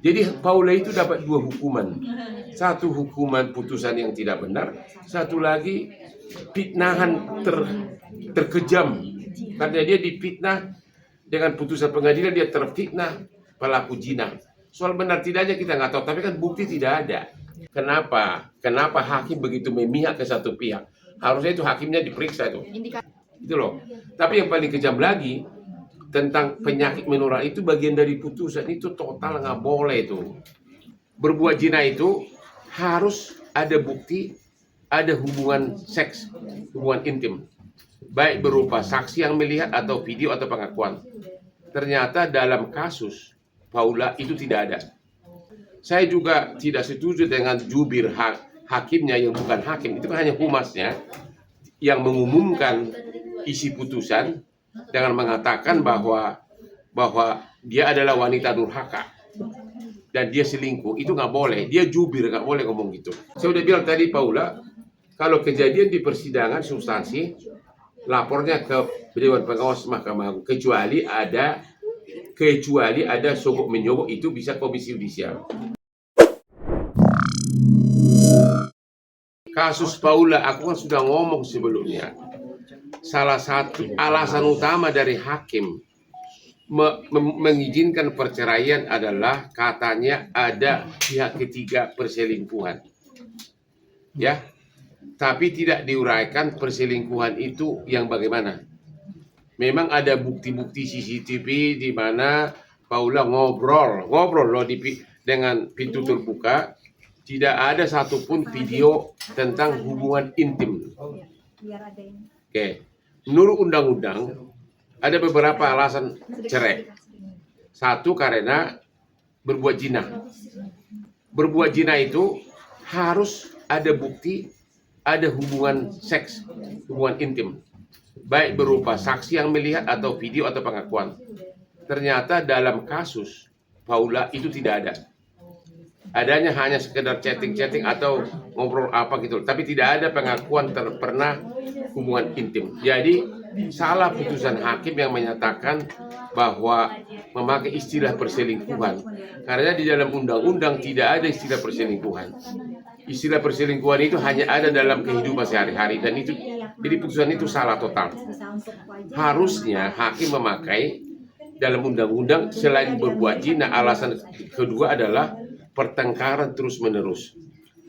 Jadi Paula itu dapat dua hukuman. Satu hukuman putusan yang tidak benar, satu lagi fitnahan terkejam. Karena dia difitnah dengan putusan pengadilan, dia terfitnah pelaku zina. Soal benar tidaknya kita nggak tahu, tapi kan bukti tidak ada. Kenapa? Kenapa hakim begitu memihak ke satu pihak? Harusnya itu hakimnya diperiksa itu. Itu loh. Tapi yang paling kejam lagi, tentang penyakit menular itu bagian dari putusan itu total nggak boleh itu. Berbuat zina itu harus ada bukti, ada hubungan seks, hubungan intim, baik berupa saksi yang melihat atau video atau pengakuan. Ternyata dalam kasus Paula itu tidak ada. Saya juga tidak setuju dengan jubir hakimnya yang bukan hakim, itu kan hanya humasnya yang mengumumkan isi putusan dengan mengatakan bahwa dia adalah wanita durhaka dan dia selingkuh. Itu nggak boleh, dia jubir, nggak boleh ngomong gitu. Saya udah bilang tadi Paula, kalau kejadian di persidangan substansi, lapornya ke Dewan Pengawas Mahkamah Agung, kecuali ada sogok menyogok, itu bisa Komisi Yudisial. Kasus Paula, aku kan sudah ngomong sebelumnya, salah satu alasan utama dari hakim mengizinkan perceraian adalah katanya ada pihak ketiga perselingkuhan. Ya, tapi tidak diuraikan perselingkuhan itu yang bagaimana. Memang ada bukti-bukti CCTV di mana Paula ngobrol loh dengan pintu terbuka. Tidak ada satupun video tentang hubungan intim. Oke. Menurut undang-undang ada beberapa alasan cerai. Satu, karena berbuat zina. Berbuat zina itu harus ada bukti, ada hubungan seks, hubungan intim, baik berupa saksi yang melihat atau video atau pengakuan. Ternyata dalam kasus Paula itu tidak ada. Adanya hanya sekedar chatting atau ngobrol apa gitu, tapi tidak ada pengakuan pernah hubungan intim. Jadi salah putusan hakim yang menyatakan bahwa memakai istilah perselingkuhan, karena di dalam undang-undang tidak ada istilah perselingkuhan. Istilah perselingkuhan itu hanya ada dalam kehidupan sehari-hari, dan itu jadi putusan itu salah total. Harusnya hakim memakai dalam undang-undang selain berbuat zina, alasan kedua adalah pertengkaran terus-menerus.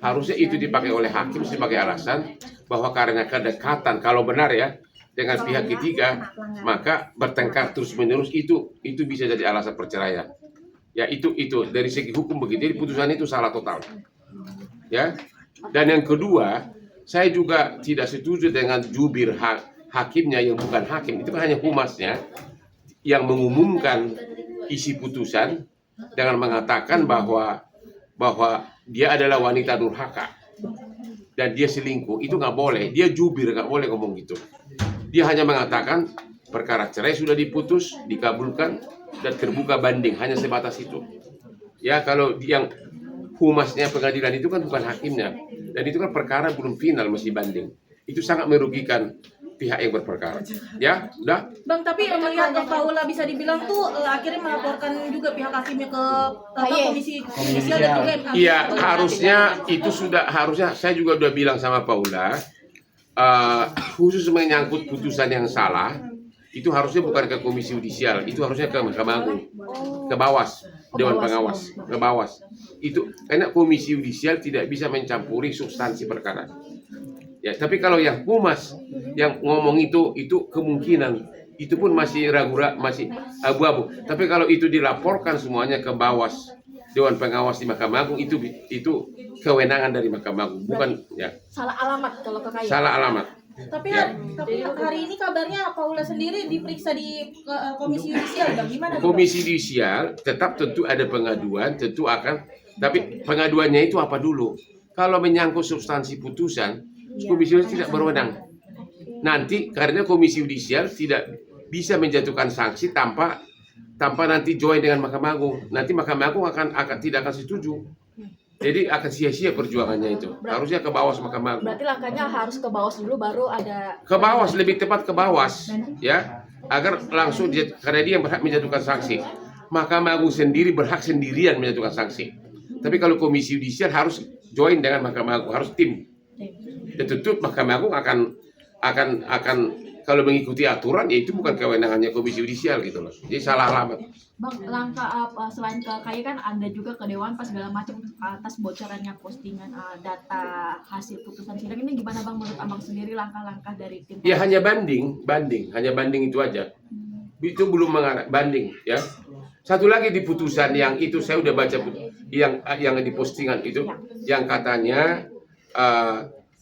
Harusnya itu dipakai oleh hakim sebagai alasan bahwa karena kedekatan, kalau benar ya, dengan pihak ketiga, maka bertengkar terus-menerus itu bisa jadi alasan perceraian. Ya, itu dari segi hukum begitu. Jadi putusan itu salah total. Ya. Dan yang kedua, saya juga tidak setuju dengan jubir hakimnya yang bukan hakim. Itu kan hanya humasnya yang mengumumkan isi putusan dengan mengatakan bahwa dia adalah wanita durhaka dan dia selingkuh. Itu nggak boleh, dia jubir, nggak boleh ngomong gitu. Dia hanya mengatakan perkara cerai sudah diputus, dikabulkan, dan terbuka banding, hanya sebatas itu. Ya, kalau yang humasnya pengadilan itu kan bukan hakimnya, dan itu kan perkara belum final, masih banding. Itu sangat merugikan pihak yang berperkara. Ya, udah. Bang, tapi melihat Paula bisa dibilang tuh akhirnya melaporkan juga pihak hakimnya ke komisi yudisial dan juga MKM. Iya, harusnya saya juga udah bilang sama Paula, khusus menyangkut putusan yang salah, itu harusnya bukan ke Komisi Yudisial, itu harusnya ke Mahkamah Agung, ke Bawas, Dewan Pengawas, ke Bawas. Itu karena Komisi Yudisial tidak bisa mencampuri substansi perkara. Ya, tapi kalau yang humas yang ngomong itu kemungkinan itu pun masih ragu-ragu, masih abu-abu. Tapi kalau itu dilaporkan semuanya ke Bawas, Dewan Pengawas di Mahkamah Agung, itu kewenangan dari Mahkamah Agung, bukan ya. Salah alamat kalau KKI. Salah alamat. Tapi hari ini kabarnya Paula sendiri diperiksa di Komisi Yudisial, Bang. Gimana? Komisi Yudisial tetap tentu ada pengaduan, tentu akan, tapi pengaduannya itu apa dulu? Kalau menyangkut substansi putusan, Komisi Yudisial tidak berwenang. Nanti karena Komisi Yudisial tidak bisa menjatuhkan sanksi tanpa nanti join dengan Mahkamah Agung. Nanti Mahkamah Agung tidak akan setuju. Jadi akan sia-sia perjuangannya itu. Harusnya ke Bawas Mahkamah Agung. Berarti langkahnya harus ke Bawas dulu, baru ada ke Bawas, lebih tepat ke Bawas, ya, agar langsung karena dia yang berhak menjatuhkan sanksi. Mahkamah Agung sendiri berhak sendirian menjatuhkan sanksi. Tapi kalau Komisi Yudisial harus join dengan Mahkamah Agung, harus tim. Dan tentu Mahkamah Agung akan kalau mengikuti aturan, ya itu bukan kewenangannya Komisi Yudisial gitu loh. Jadi salah alamat. Bang, langkah apa selain ke KAI kan ada juga ke Dewan pas segala macam atas bocorannya postingan data hasil putusan sidang ini, gimana Bang menurut Abang sendiri langkah-langkah dari tim? Ya hanya banding itu aja. Itu belum mengarah banding ya. Satu lagi di putusan yang itu saya udah baca yang di postingan itu yang katanya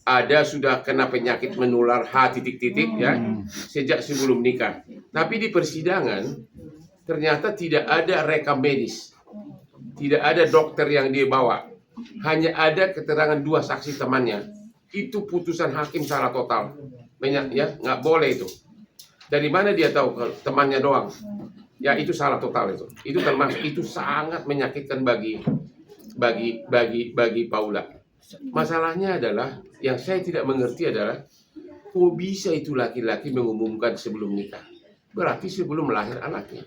ada sudah kena penyakit menular H titik-titik ya sejak sebelum nikah. Tapi di persidangan ternyata tidak ada rekam medis. Tidak ada dokter yang dia bawa. Hanya ada keterangan 2 saksi temannya. Itu putusan hakim salah total. Banyak ya, nggak boleh itu. Dari mana dia tahu kalau temannya doang? Ya itu salah total itu. Itu termasuk itu sangat menyakitkan bagi Paula. Masalahnya adalah yang saya tidak mengerti adalah kok bisa itu laki-laki mengumumkan sebelum nikah? Berarti sebelum lahir anaknya.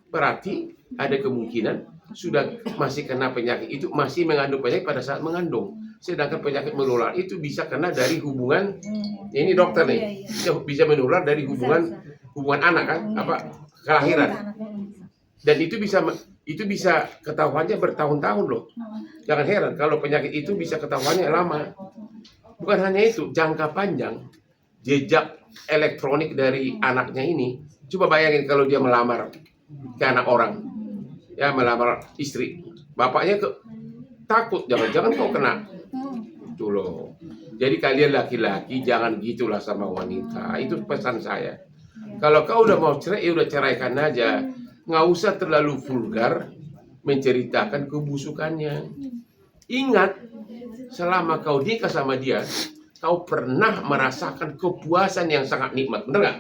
Berarti ada kemungkinan sudah masih kena penyakit itu, masih mengandung penyakit pada saat mengandung. Sedangkan penyakit menular itu bisa kena dari hubungan, ini dokter nih, bisa menular dari hubungan anak kan, apa kelahiran. Dan itu bisa ketahuannya bertahun-tahun loh. Jangan heran kalau penyakit itu bisa ketahuannya lama. Bukan hanya itu, jangka panjang jejak elektronik dari anaknya ini. Coba bayangin kalau dia melamar ke anak orang, ya melamar istri, bapaknya takut jangan-jangan kau kena. Itu loh. Jadi kalian laki-laki jangan gitulah sama wanita. Itu pesan saya. Kalau kau udah mau cerai, ya udah ceraikan aja. Nggak usah terlalu vulgar menceritakan kebusukannya. Ingat, selama kau nikah sama dia, kau pernah merasakan kepuasan yang sangat nikmat, bener nggak?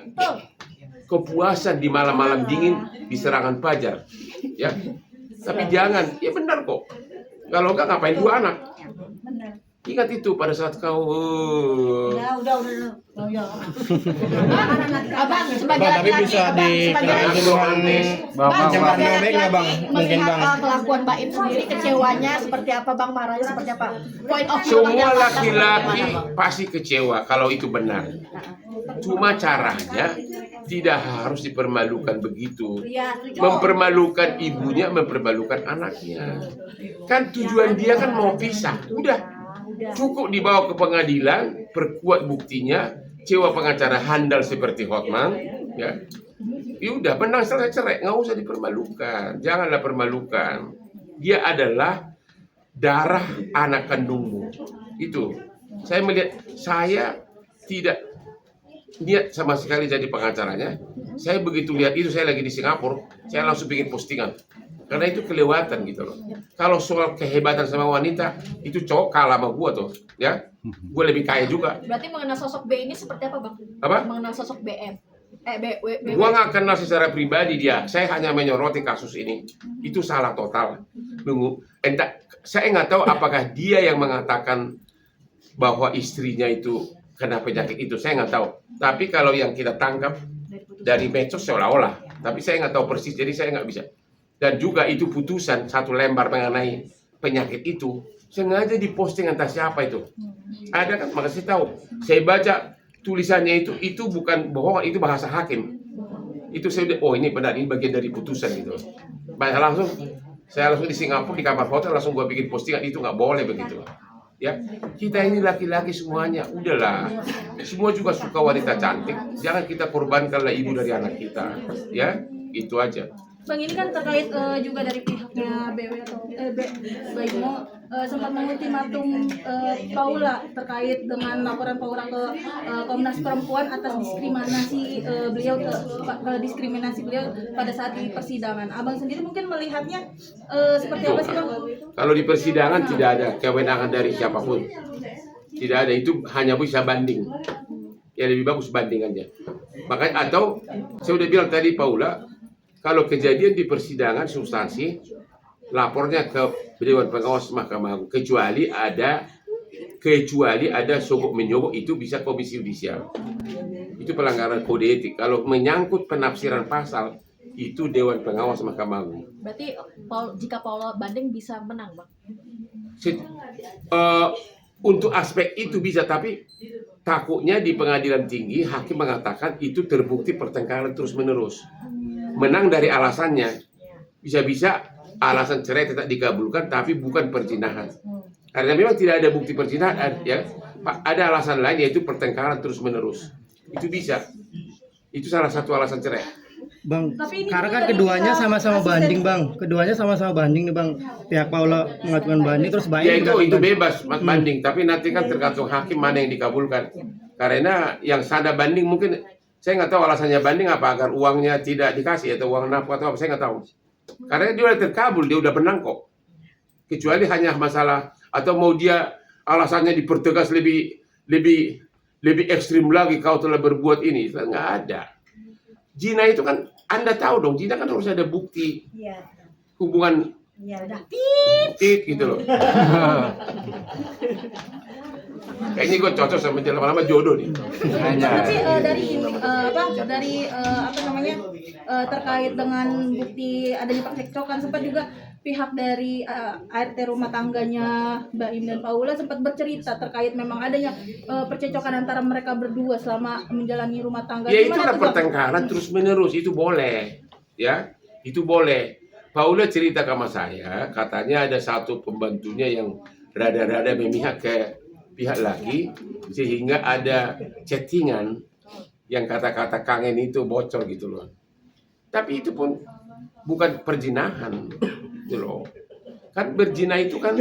Kepuasan di malam-malam dingin di serangan fajar, ya. Tapi jangan, ya benar kok. Kalau nggak ngapain 2 anak? Ingat itu pada saat kau Udah. Oh, ya. Abang sebagai Bang, tapi laki-laki, bisa Abang, sebagai dikenakan tuduhan pencemaran nama baik nggak Bang? Mungkin Bang. Kelakuan Mbak Im sendiri, kecewanya seperti apa Bang, marahnya seperti apa? Point of view semua Bang, yang laki-laki bagaimana, Bang? pasti kecewa kalau itu benar. Cuma caranya tidak harus dipermalukan begitu. Mempermalukan ibunya, mempermalukan anaknya. Kan tujuan dia kan mau pisah. Udah. Cukup dibawa ke pengadilan, perkuat buktinya, sewa pengacara handal seperti Hotman, ya. Ya udah, menang selesai cerai, nggak usah dipermalukan. Janganlah permalukan. Dia adalah darah anak kandungmu. Itu. Saya melihat, saya tidak niat sama sekali jadi pengacaranya. Saya begitu lihat itu, saya lagi di Singapura, saya langsung bikin postingan. Karena itu kelewatan gitu loh. Kalau soal kehebatan sama wanita, itu cowok kalah sama gua tuh, ya. Gua lebih kaya juga. Berarti mengenal sosok B ini seperti apa Bang? Apa? Mengenal sosok BM. Gua nggak kenal secara pribadi dia. Saya hanya menyoroti kasus ini. Itu salah total. Saya nggak tahu apakah dia yang mengatakan bahwa istrinya itu kena penyakit itu. Saya nggak tahu. Tapi kalau yang kita tangkap dari medsos seolah-olah. Tapi saya nggak tahu persis. Jadi saya nggak bisa. Dan juga itu putusan 1 lembar mengenai penyakit itu sengaja diposting entah siapa itu. Ada kan, maka saya tahu. Saya baca tulisannya itu bukan bohong, itu bahasa hakim. Itu saya udah, oh ini benar, ini bagian dari putusan gitu. Saya langsung di Singapura di kamar hotel langsung gua bikin postingan, itu nggak boleh begitu. Ya, kita ini laki-laki semuanya, udahlah. Semua juga suka wanita cantik. Jangan kita korbankanlah ibu dari anak kita. Ya, itu aja. Bang, ini kan terkait juga dari pihaknya BW atau Baimo sempat mengultimatum Paula terkait dengan laporan Paula ke Komnas Perempuan atas diskriminasi beliau pada saat di persidangan. Abang sendiri mungkin melihatnya seperti apa sih Bang? Kalau di persidangan tidak ada kewenangan dari siapapun. Tidak ada, itu hanya bisa banding. Ya lebih bagus banding aja. Makanya atau saya udah bilang tadi Paula, kalau kejadian di persidangan substansi, lapornya ke Dewan Pengawas Mahkamah Agung. Kecuali ada sogok menyogok, itu bisa Komisi Yudisial. Itu pelanggaran kode etik. Kalau menyangkut penafsiran pasal, itu Dewan Pengawas Mahkamah Agung. Berarti jika Paula banding bisa menang, Bang? Untuk aspek itu bisa, tapi takutnya di pengadilan tinggi hakim mengatakan itu terbukti pertengkaran terus-menerus. Menang dari alasannya, bisa-bisa alasan cerai tetap dikabulkan, tapi bukan perzinahan. Karena memang tidak ada bukti perzinahan, ya. Ada alasan lain, yaitu pertengkaran terus-menerus. Itu bisa. Itu salah satu alasan cerai. Bang, Tapi ini karena juga kan dari keduanya pihak sama-sama asisten. banding, Bang. Keduanya sama-sama banding nih, Bang. Pihak Paula mengajukan banding, terus Baim Ya juga itu banding. bebas banding, tapi nanti kan tergantung hakim mana yang dikabulkan. Karena yang sada banding mungkin saya nggak tahu alasannya banding apa, agar uangnya tidak dikasih atau uang nafkah atau apa, saya nggak tahu. Karena dia udah terkabul, dia udah menang kok. Kecuali hanya masalah atau mau dia alasannya dipertegas lebih ekstrim lagi, kau telah berbuat ini, nggak ada. Zina itu kan Anda tahu dong, zina kan harus ada bukti Iya. hubungan Iya udah. tit gitu loh. Kayaknya gue cocok sama dia, lama-lama jodoh nih. Tapi dari apa namanya terkait dengan bukti adanya percekcokan, sempat juga pihak dari ART rumah tangganya Mbak Im dan Paula sempat bercerita terkait memang adanya percekcokan antara mereka berdua selama menjalani rumah tangga. Ya itu Gimana kan tuh, Bang? pertengkaran terus menerus, itu boleh, ya, itu boleh. Paula cerita sama saya, katanya ada satu pembantunya yang rada-rada memihak ke pihak laki, sehingga ada chattingan yang kata-kata kangen itu bocor gitu loh. Tapi itu pun bukan perzinahan, gitu loh. Kan berzina itu kan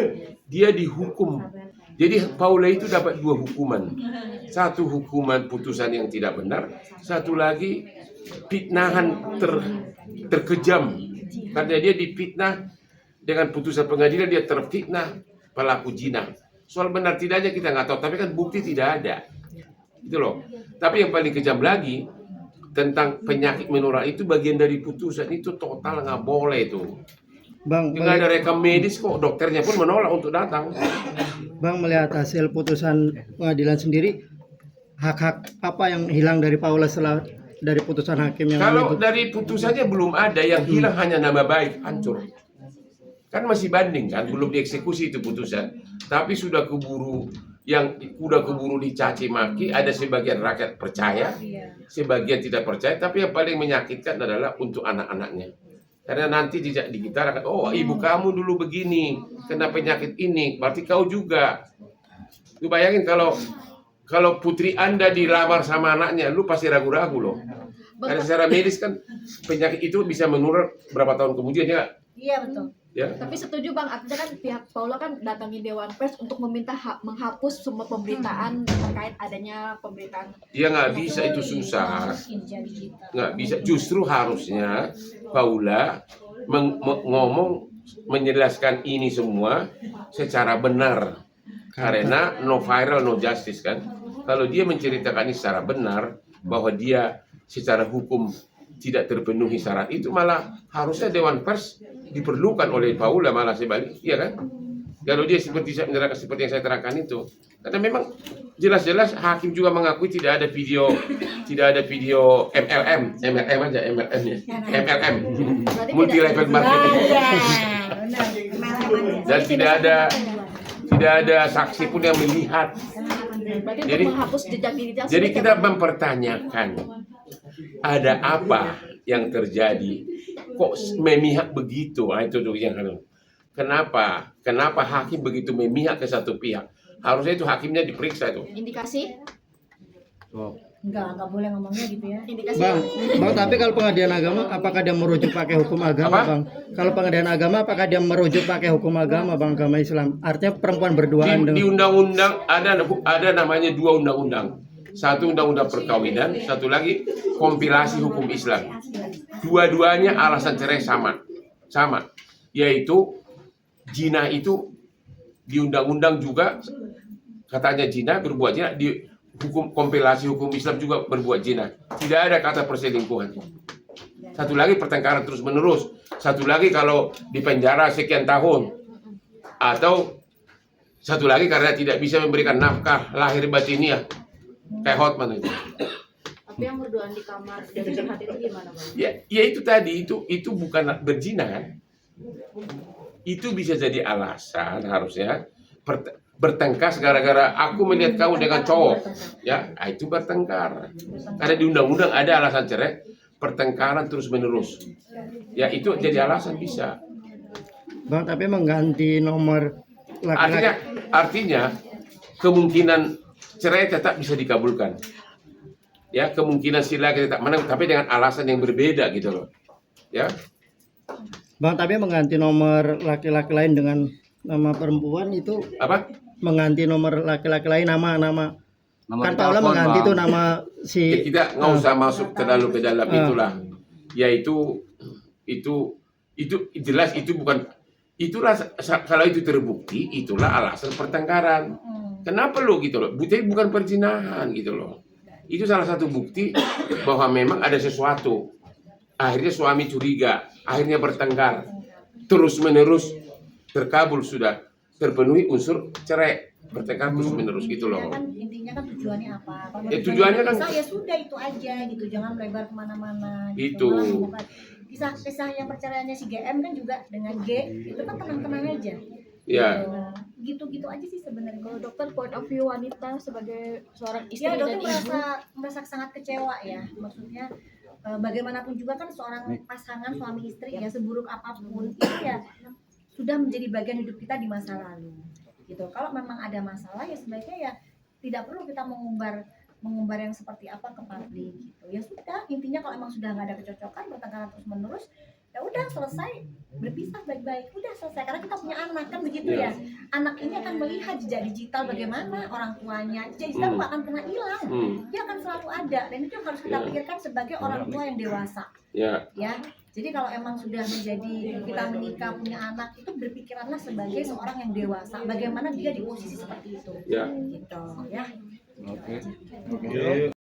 dia dihukum. Jadi Paula itu dapat dua hukuman. Satu hukuman putusan yang tidak benar, satu lagi fitnahan terkejam. Karena dia difitnah dengan putusan pengadilan, dia terfitnah pelaku zina. Soal benar tidaknya kita nggak tahu, tapi kan bukti tidak ada. Gitu loh. Tapi yang paling kejam lagi tentang penyakit menular itu bagian dari putusan, itu total nggak boleh itu. Bang, Nggak ada rekam medis kok, dokternya pun menolak untuk datang. Bang, melihat hasil putusan pengadilan sendiri, hak-hak apa yang hilang dari Paula setelah dari putusan hakim yang Kalau menyebut- dari putusannya belum ada, yang hilang hanya nama baik, hancur. Kan masih banding kan, belum dieksekusi itu putusan. Tapi sudah keburu, yang udah keburu dicaci maki, ada sebagian rakyat percaya, sebagian tidak percaya, tapi yang paling menyakitkan adalah untuk anak-anaknya. Karena nanti tidak digitar, oh ibu kamu dulu begini, kena penyakit ini, berarti kau juga. Lu bayangin kalau putri Anda dilamar sama anaknya, lu pasti ragu-ragu loh. Karena secara medis kan penyakit itu bisa menular berapa tahun kemudian ya. Iya betul. Ya. Tapi setuju Bang, artinya kan pihak Paula kan datangi Dewan Pers untuk meminta menghapus semua pemberitaan terkait adanya pemberitaan. Ya nggak bisa, itu susah. Nggak bisa. Justru harusnya Paula ngomong, menjelaskan ini semua secara benar. Karena no viral, no justice kan. Kalau dia menceritakan ini secara benar, bahwa dia secara hukum tidak terpenuhi syarat, itu malah harusnya Dewan Pers diperlukan oleh Paula, malah sebalik, iya kan? Kalau dia seperti yang saya terangkan itu, karena memang jelas-jelas hakim juga mengakui tidak ada video MLM aja, MLM-nya, MLM, multi level marketing, Benar. dan tidak ada saksi pun yang melihat. Berarti Jadi- untuk menghapus jejak digital. Jadi sulit ya, kita Bang? mempertanyakan ada apa yang terjadi, kok memihak begitu? Nah, itu tuh yang kenapa hakim begitu memihak ke satu pihak? Harusnya itu hakimnya diperiksa itu. Indikasi? Enggak boleh ngomongnya gitu ya. Indikasi. Bang, tapi kalau pengadilan agama, apakah dia merujuk pakai hukum agama, Apa? Bang? Kalau pengadilan agama, apakah dia merujuk pakai hukum agama, Bang, agama Islam? Artinya perempuan berduaan Di dengan undang-undang ada namanya dua undang-undang. Satu undang-undang perkawinan, satu lagi kompilasi hukum Islam. Dua-duanya alasan cerai sama, yaitu zina itu di undang-undang juga katanya zina, berbuat zina, di hukum kompilasi hukum Islam juga berbuat zina. Tidak ada kata perselingkuhan. Satu lagi pertengkaran terus menerus. Satu lagi kalau di penjara sekian tahun. Atau satu lagi karena tidak bisa memberikan nafkah lahir batiniah. Kayak Hotman itu. Tapi yang berduaan di kamar dan curhat itu gimana bang? Ya itu tadi itu bukan berzina kan? Itu bisa jadi alasan harusnya bertengkar gara-gara aku melihat kamu dengan cowok, ya itu bertengkar. Karena di undang-undang ada alasan cerai pertengkaran terus menerus, ya itu jadi alasan bisa. Bang, tapi mengganti nomor laki-laki. Artinya kemungkinan cerai tetap bisa dikabulkan. Ya, kemungkinan si laki tetap menang tapi dengan alasan yang berbeda gitu loh. Ya. Bang, tapi mengganti nomor laki-laki lain dengan nama perempuan itu Apa? mengganti nomor laki-laki lain nama Nomor kan Paula telepon, mengganti Bang. tuh nama Ya, si kita nggak usah masuk terlalu ke dalam itulah. Ya itu jelas itu bukan itulah kalau itu terbukti itulah alasan pertengkaran. Kenapa lo gitu loh? Bukan perzinahan gitu loh. Itu salah satu bukti bahwa memang ada sesuatu. Akhirnya suami curiga, akhirnya bertengkar, terus menerus terkabul sudah terpenuhi unsur cerai, bertengkar terus menerus gitu loh. Intinya kan tujuannya apa? Kalau Ya, tujuannya kan- ya sudah itu aja gitu, jangan melebar kemana-mana. Itu. Malah bukan- kisah yang perceraiannya si GM kan juga dengan G itu kan tenang-tenang aja. Ya. Gitu-gitu aja sih sebenarnya. Kalau dokter point of view wanita sebagai seorang istri Ya, dan dokter ibu, merasa sangat kecewa ya. Maksudnya bagaimanapun juga kan seorang pasangan suami istri ya seburuk apapun itu ya sudah menjadi bagian hidup kita di masa lalu. Gitu. Kalau memang ada masalah ya sebaiknya ya tidak perlu kita mengumbar yang seperti apa ke publik gitu. Ya sudah, intinya kalau emang sudah nggak ada kecocokan, bertengkar terus menerus, ya udah selesai, berpisah baik-baik, udah selesai. Karena kita punya anak kan begitu ya. Anak ini akan melihat jejak digital bagaimana orang tuanya. Jejak digital nggak akan pernah hilang, dia akan selalu ada. Dan itu yang harus kita pikirkan sebagai orang tua yang dewasa. Ya. Ya, jadi kalau emang sudah menjadi kita menikah punya anak itu berpikiranlah sebagai seorang yang dewasa. Bagaimana dia di posisi seperti itu, Ya. gitu ya. Oke.